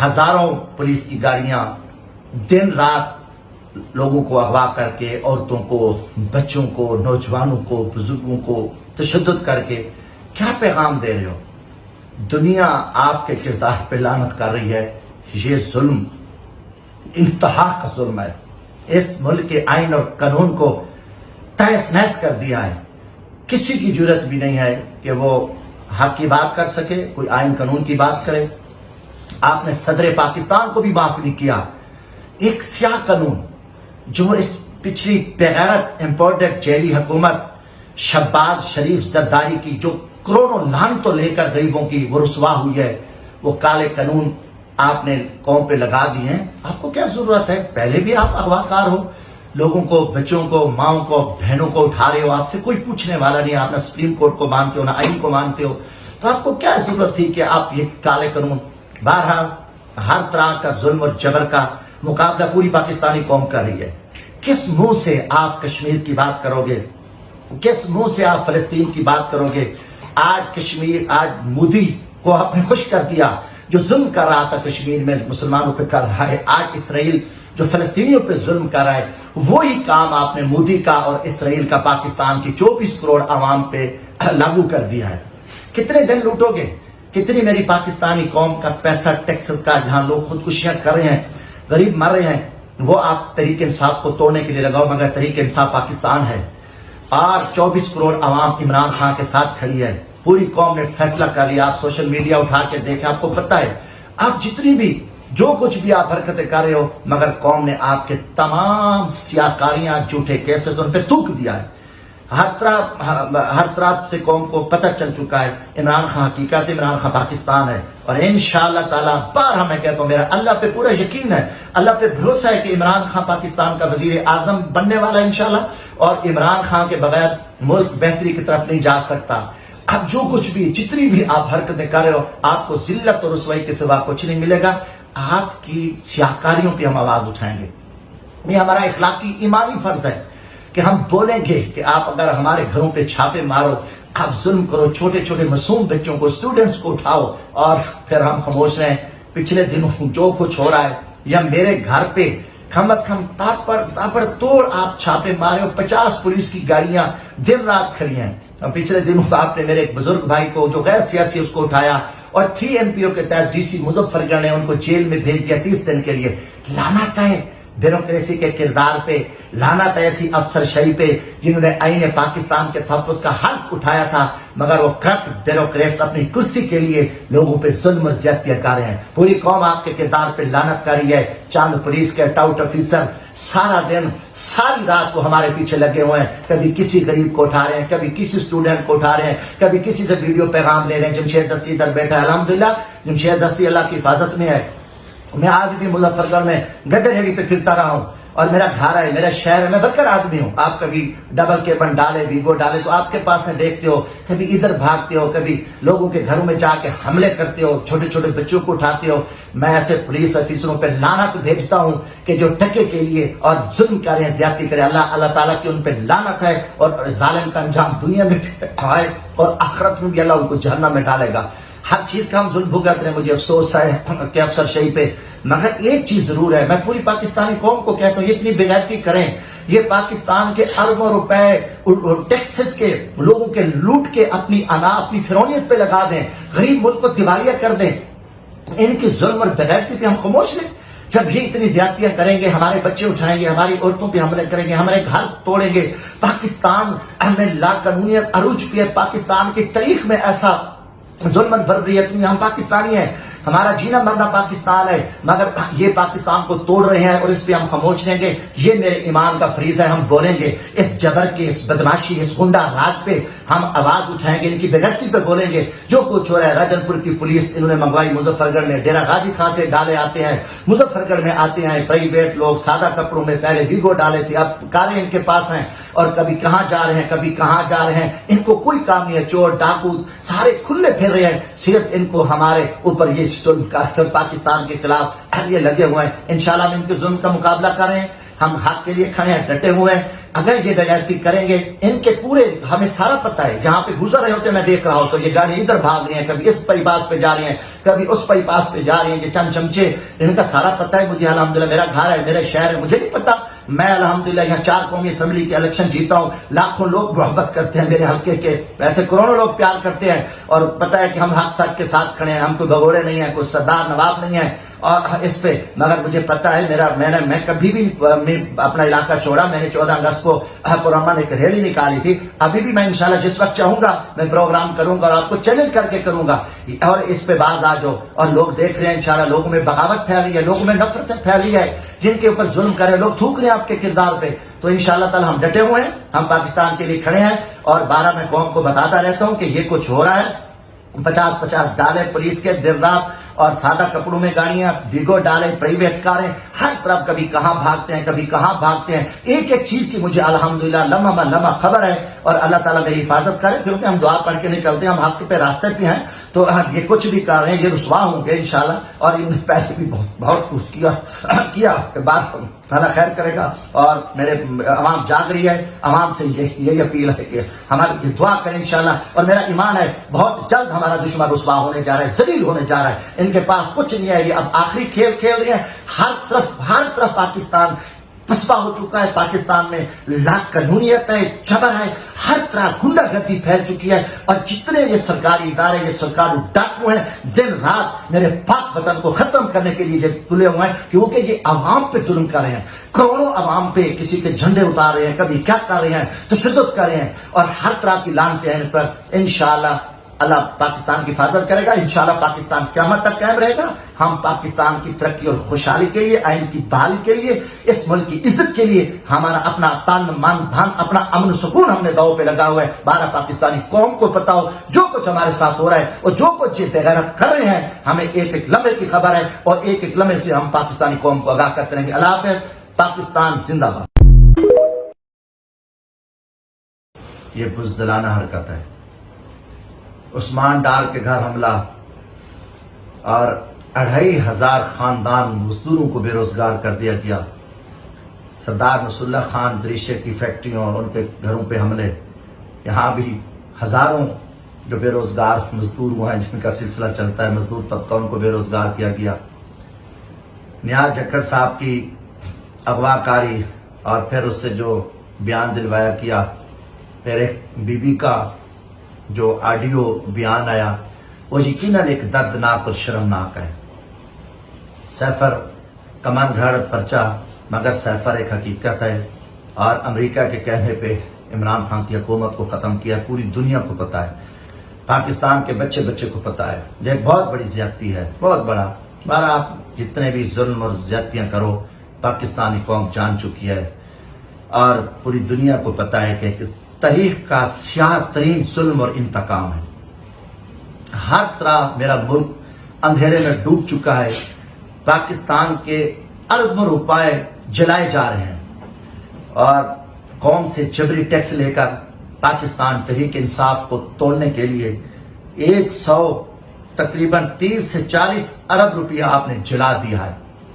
ہزاروں پولیس کی گاڑیاں دن رات لوگوں کو اغوا کر کے، عورتوں کو، بچوں کو، نوجوانوں کو، بزرگوں کو تشدد کر کے کیا پیغام دے رہے ہو؟ دنیا آپ کے کردار پہ لعنت کر رہی ہے۔ یہ ظلم انتہا کا ظلم ہے۔ اس ملک کے آئین اور قانون کو تہس نہس کر دیا ہے۔ کسی کی جرت بھی نہیں ہے کہ وہ حق کی بات کر سکے، کوئی آئین قانون کی بات کرے۔ آپ نے صدر پاکستان کو بھی معاف نہیں کیا۔ ایک سیاہ قانون جو اس پچھلی بغیرت امپورٹڈ جیلی حکومت شہباز شریف زرداری کی جو کروڑوں لعنتوں لے کر غریبوں کی وہ رسوا ہوئی ہے، وہ کالے قانون آپ نے قوم پہ لگا دیے ہیں۔ آپ کو کیا ضرورت ہے؟ پہلے بھی آپ اغوا کار ہو، لوگوں کو، بچوں کو، ماؤں کو، بہنوں کو اٹھا رہے ہو، آپ سے کوئی پوچھنے والا نہیں۔ آپ نہ سپریم کورٹ کو مانتے ہو، نہ آئین کو مانتے ہو، تو آپ کو کیا ضرورت تھی کہ آپ یہ کالے قانون؟ بہرحال ہر طرح کا ظلم اور جبر کا مقابلہ پوری پاکستانی قوم کر رہی ہے۔ کس منہ سے آپ کشمیر کی بات کرو گے؟ کس منہ سے آپ فلسطین کی بات کرو گے؟ آج کشمیر، آج مودی کو آپ نے خوش کر دیا، جو ظلم کر رہا تھا کشمیر میں مسلمانوں پہ کر رہا ہے۔ آج اسرائیل جو فلسطینیوں پہ ظلم کر رہا ہے، وہی کام آپ نے مودی کا اور اسرائیل کا پاکستان کی 24 کروڑ عوام پہ لاگو کر دیا ہے۔ کتنے دن لوٹو گے؟ کتنی میری پاکستانی قوم کا پیسہ ٹیکس کا، جہاں لوگ خودکشیاں کر رہے ہیں، غریب مر رہے ہیں، وہ آپ تحریک انصاف کو توڑنے کے لیے لگاؤ، مگر تحریک انصاف پاکستان ہے اور 24 کروڑ عوام عمران خان کے ساتھ کھڑی ہے۔ پوری قوم نے فیصلہ کر لیا۔ آپ سوشل میڈیا اٹھا کے دیکھیں، آپ کو پتہ ہے آپ جتنی بھی جو کچھ بھی آپ حرکتیں کر رہے ہو، مگر قوم نے آپ کے تمام سیاکاریاں، جھوٹے کیسز ان پہ تھوک دیا ہے۔ ہر طرف سے قوم کو پتہ چل چکا ہے عمران خان حقیقت، عمران خان پاکستان ہے۔ اور انشاءاللہ تعالیٰ بارہا میں کہتا ہوں، میرا اللہ پہ پورا یقین ہے، اللہ پہ بھروسہ ہے کہ عمران خان پاکستان کا وزیر اعظم بننے والا ہے انشاءاللہ، اور عمران خان کے بغیر ملک بہتری کی طرف نہیں جا سکتا۔ اب جو کچھ بھی، جتنی بھی آپ حرکتیں کر رہے ہو، آپ کو ذلت اور رسوائی کے سوا کچھ نہیں ملے گا۔ آپ کی سیاکاریوں پہ ہم آواز اٹھائیں گے۔ یہ ہمارا اخلاقی ایمانی فرض ہے کہ ہم بولیں گے کہ آپ اگر ہمارے گھروں پہ چھاپے مارو، آپ ظلم کرو، چھوٹے چھوٹے معصوم بچوں کو، اسٹوڈنٹس کو اٹھاؤ، اور پھر ہم خاموش رہیں۔ پچھلے دنوں جو کچھ ہو رہا ہے، یا میرے گھر پہ کم از کم تاپڑ توڑ آپ چھاپے مارے ہو، 50 پولیس کی گاڑیاں دن رات کھڑی ہیں۔ پچھلے دنوں آپ نے میرے ایک بزرگ بھائی کو جو غیر سیاسی، اس کو اٹھایا اور 3 MPO کے تحت ڈی سی مظفر گڑھ نے ان کو جیل میں بھیج دیا 30 دن کے لیے۔ لعنت ہے بیوروکریسی کے کردار پہ، لعنت ہے ایسی افسر شاہی پہ جنہوں نے آئین پاکستان کے تحفظ کا حلف اٹھایا تھا، مگر وہ کرپٹ بیوروکریٹس اپنی کرسی کے لیے لوگوں پہ ظلم اور زیادتیاں کر رہے ہیں۔ پوری قوم آپ کے کردار پہ لعنت کر رہی ہے۔ چاند پولیس کے ٹاؤٹ آفیسر سارا دن، ساری رات وہ ہمارے پیچھے لگے ہوئے ہیں، کبھی کسی غریب کو اٹھا رہے ہیں، کبھی کسی اسٹوڈنٹ کو اٹھا رہے ہیں، کبھی کسی سے ویڈیو پیغام لے رہے ہیں۔ جمشید دستی ادھر بیٹھا ہے، الحمدللہ جمشید دستی اللہ کی حفاظت میں ہے۔ میں آج بھی مظفر گڑھ میں گدر ہیوی پہ پھرتا رہا ہوں، اور میرا گھر ہے، میرا شہر ہے، میں ورکر آدمی ہوں۔ آپ کبھی ڈبل کیبن ڈالے، ویگو ڈالے تو آپ کے پاس میں دیکھتے ہو، کبھی ادھر بھاگتے ہو، کبھی لوگوں کے گھروں میں جا کے حملے کرتے ہو، چھوٹے چھوٹے بچوں کو اٹھاتے ہو۔ میں ایسے پولیس آفیسروں پہ لعنت بھیجتا ہوں کہ جو ٹکے کے لیے اور ظلم کریں، زیادتی کریں۔ اللہ تعالیٰ کی ان پہ لعنت ہے، اور ظالم کا انجام دنیا میں بھی ہے اور آخرت میں بھی اللہ ان کو جہنم میں ڈالے گا۔ ہر چیز کا ہم ظلم بھگت رہے ہیں، مجھے افسوس ہے کہ افسر شاہی پہ، مگر ایک چیز ضرور ہے، میں پوری پاکستانی قوم کو کہتا ہوں، یہ اتنی بغیرتی کریں، یہ پاکستان کے اربوں روپے ٹیکسز کے، لوگوں کے لوٹ کے اپنی اپنی فرونیت پہ لگا دیں، غریب ملک کو دیوالیہ کر دیں۔ ان کی ظلم اور بغیرتی پہ ہم خاموش رہیں؟ جب یہ اتنی زیادتیاں کریں گے، ہمارے بچے اٹھائیں گے، ہماری عورتوں پہ حملے کریں گے، ہمارے گھر توڑیں گے، پاکستان میں لا قانونیت عروج پہ ہے۔ پاکستان کی تاریخ میں ایسا ظلم بربریت نہیں، ہم پاکستانی ہیں، ہمارا جینا مرنا پاکستان ہے، مگر یہ پاکستان کو توڑ رہے ہیں اور اس پہ ہم خاموش رہیں گے۔ یہ میرے ایمان کا فریض ہے، ہم بولیں گے، اس جبر کے، اس بدماشی، اس گنڈا راج پہ ہم آواز اٹھائیں گے، ان کی بغیرتی پہ بولیں گے۔ جو کچھ ہو رہا ہے، راجن پور کی پولیس انہوں نے منگوائی مظفر گڑھ میں، ڈیرہ غازی خان سے ڈالے آتے ہیں، مظفر گڑھ میں آتے ہیں پرائیویٹ لوگ سادہ کپڑوں میں، پہلے ویگو ڈالے تھے، اب کاریں ان کے پاس ہیں، اور کبھی کہاں جا رہے ہیں، کبھی کہاں جا رہے ہیں، ان کو کوئی کام نہیں ہے۔ چور ڈاکو سارے کھلے پھر رہے ہیں، صرف ان کو ہمارے اوپر یہ ظلم کر پاکستان کے خلاف یہ لگے ہوئے ہیں۔ انشاءاللہ ہم ان کے ظلم کا مقابلہ کر رہے ہیں۔ ہم حق کے لیے کھڑے ہیں, ڈٹے ہوئے ہیں. اگر یہ بغیرتی کریں گے, ان کے پورے ہمیں سارا پتہ ہے, جہاں پہ گزر رہے ہوتے ہیں میں دیکھ رہا ہوں تو یہ گاڑی ادھر بھاگ رہی ہیں, کبھی اس بائی پاس پہ جا رہی ہیں, کبھی اس بائی پاس پہ جا رہی ہیں. یہ چند چمچے, ان کا سارا پتہ ہے مجھے. الحمدللہ میرا گھر ہے, میرا شہر ہے, مجھے نہیں پتہ. میں الحمدللہ یہاں 4 قومی اسمبلی کے الیکشن جیتا ہوں. لاکھوں لوگ محبت کرتے ہیں میرے حلقے کے, ویسے کروڑوں لوگ پیار کرتے ہیں, اور پتہ ہے کہ ہم حق سچ کے ساتھ کھڑے ہیں. ہم کوئی بھگوڑے نہیں ہیں, کوئی سردار نواب نہیں ہیں اور اس پہ. مگر مجھے پتہ ہے میں کبھی بھی اپنا علاقہ چھوڑا. میں نے 14 اگست کو پرامن ایک ریلی نکالی تھی. ابھی بھی میں انشاءاللہ جس وقت چاہوں گا میں پروگرام کروں گا اور آپ کو چیلنج کر کے کروں گا, اور اس پہ باز آ جاؤ. اور لوگ دیکھ رہے ہیں انشاءاللہ, لوگوں میں بغاوت پھیلی ہے, لوگوں میں نفرتیں پھیلی ہے, جن کے اوپر ظلم کرے لوگ, تھوک رہے ہیں آپ کے کردار پہ. تو انشاءاللہ تعالی ہم ڈٹے ہوئے ہیں, ہم پاکستان کے لیے کھڑے ہیں. اور 12 میں قوم کو بتاتا رہتا ہوں کہ یہ کچھ ہو رہا ہے. 50 ڈالے پولیس کے دیر رات, اور سادہ کپڑوں میں گاڑیاں, ویگو ڈالے, پرائیویٹ کاریں, ہر طرف کبھی کہاں بھاگتے ہیں, کبھی کہاں بھاگتے ہیں. ایک ایک چیز کی مجھے الحمدللہ لمحہ لمحہ خبر ہے, اور اللہ تعالیٰ میری حفاظت کرے, کیونکہ ہم دعا پڑھ کے نکلتے ہیں, ہم حق پہ راستے پہ ہیں. تو یہ کچھ بھی کر رہے ہیں, یہ رسوا ہوں گے انشاءاللہ. اور انہوں نے پہلے بھی بہت کچھ کیا کہ بات اللہ خیر کرے گا. اور میرے عوام جاگ رہی ہے, عوام سے یہ اپیل ہے کہ ہماری دعا کریں انشاءاللہ. اور میرا ایمان ہے بہت جلد ہمارا دشمن رسوا ہونے جا رہا ہے, ذلیل ہونے جا رہا ہے. ان کے پاس کچھ نہیں ہے, یہ اب آخری کھیل کھیل رہے ہیں. ہر طرف پاکستان پسپا ہو چکا ہے. پاکستان میں لاکھ قانونیت ہے, جبر ہے, ہر طرح گنڈا گردی پھیل چکی ہے. اور جتنے یہ سرکاری ادارے, یہ سرکاری ڈاکو ہیں, دن رات میرے پاک وطن کو ختم کرنے کے لیے تلے ہوئے ہیں, کیونکہ یہ عوام پہ ظلم کر رہے ہیں. کروڑوں عوام پہ کسی کے جھنڈے اتار رہے ہیں, کبھی کیا کر رہے ہیں, تشدد کر رہے ہیں, اور ہر طرح کی لعنتیں ہیں ان پر. انشاءاللہ اللہ پاکستان کی حفاظت کرے گا. انشاءاللہ پاکستان قیامت تک قائم رہے گا. ہم پاکستان کی ترقی اور خوشحالی کے لیے, آئین کی بحالی کے لیے, اس ملک کی عزت کے لیے ہمارا اپنا تن من دھن, اپنا امن سکون ہم نے داؤ پہ لگا ہوا ہے. 12 پاکستانی قوم کو پتا ہو جو کچھ ہمارے ساتھ ہو رہا ہے, اور جو کچھ یہ بغیرت کر رہے ہیں, ہمیں ایک ایک لمحے کی خبر ہے, اور ایک ایک لمحے سے ہم پاکستانی قوم کو آگاہ کرتے رہیں گے. اللہ حافظ. پاکستان زندہ باد. یہ بزدلانہ حرکت ہے. عثمان ڈار کے گھر حملہ, اور 2500 خاندان مزدوروں کو بے روزگار کر دیا گیا. سردار نصر اللہ خان دریشے کی فیکٹریوں اور ان کے گھروں پہ حملے. یہاں بھی ہزاروں جو بے روزگار مزدور ہوئے ہیں, جن کا سلسلہ چلتا ہے, مزدور طبقہ, ان کو بے روزگار کیا گیا. نیاز جکڑ صاحب کی اغوا کاری, اور پھر اس سے جو بیان دلوایا کیا, پھر ایک بی بی کا جو آڈیو بیان آیا, وہ یقیناً ایک دردناک اور شرمناک ہے. سیفر کمان گھڑت پرچہ, مگر سیفر ایک حقیقت ہے. اور امریکہ کے کہنے پہ عمران خان کی حکومت کو ختم کیا. پوری دنیا کو پتہ ہے, پاکستان کے بچے کو پتہ ہے. یہ ایک بہت بڑی زیادتی ہے, بہت بڑا. بارہ آپ جتنے بھی ظلم اور زیادتیاں کرو, پاکستانی قوم جان چکی ہے, اور پوری دنیا کو پتہ ہے کہ تاریخ کا سیاہ ترین ظلم اور انتقام ہے. ہر طرح میرا ملک اندھیرے میں ڈوب چکا ہے. پاکستان کے اربوں روپے جلائے جا رہے ہیں, اور قوم سے جبری ٹیکس لے کر پاکستان تحریک انصاف کو توڑنے کے لیے 100 تقریباً 30 سے 40 ارب روپیہ آپ نے جلا دیا ہے.